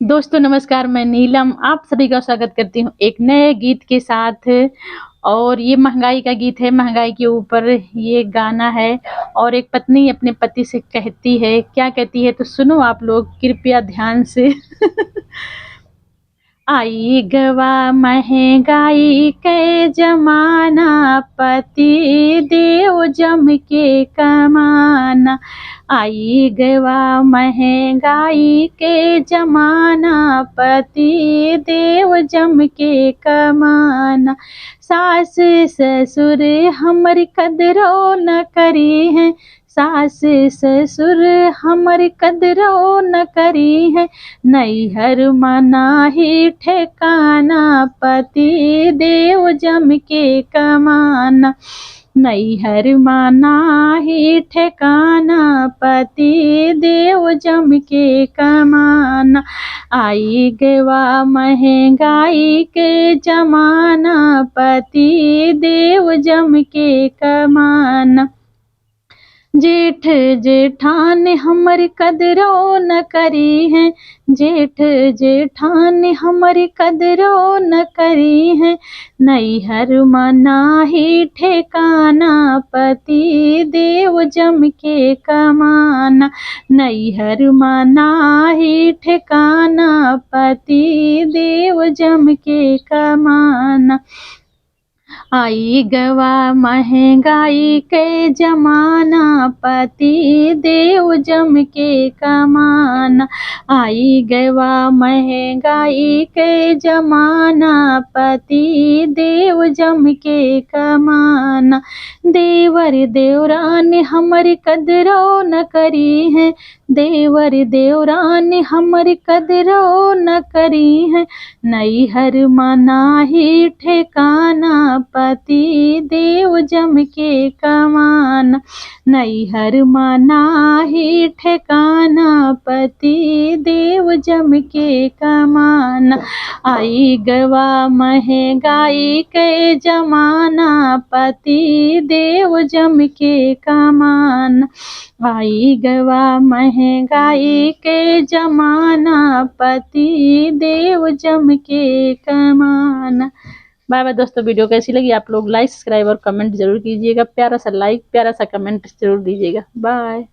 दोस्तों नमस्कार, मैं नीलम आप सभी का स्वागत करती हूँ एक नए गीत के साथ। और ये महंगाई का गीत है, महंगाई के ऊपर ये गाना है। और एक पत्नी अपने पति से कहती है, क्या कहती है तो सुनो आप लोग कृपया ध्यान से। आई गवा महंगाई के जमाना, पति देव जम के कमाना। आई गवा महंगाई के जमाना, पति देव जम के कमाना। सास ससुर हमर कदरो न करी है, सास ससुर हमर कदरो न करी है। नैहर मना ही ठेकाना, पति देव जम के कमाना। नैहर माना ही ठेकाना, पति देव जम के कमाना। आई गवा महंगाई के जमाना, पति देव जम के कमाना। जेठ जेठान हमर कदरो न करी है, जेठ जेठान हमर कदरो न करी है। नैहर मना ही ठेकाना, पति देव जम के कमाना। नैहर मना ही ठेकाना, पति देव जम के कमाना। आई गवा महंगाई के जमाना, पति देव जम के कमाना। आई गवा महंगाई के जमाना, पति देव जम के कमाना। देवर देवरान हमर कदरो न करी है, देवर देवरान हमर कदरो न करी है। नैहर मना ही ठेकाना, पति देव जम के कमाना। नैहर मना ही ठेकाना, पति देव जम के कमाना। आई गवा महंगाई के जमाना, पति देव जम के कमाना। आई गवा महंगाई के जमाना, पति देव जम के कमाना। बाय बाय दोस्तों, वीडियो कैसी लगी आप लोग लाइक सब्सक्राइब और कमेंट जरूर कीजिएगा। प्यारा सा लाइक प्यारा सा कमेंट जरूर दीजिएगा। बाय।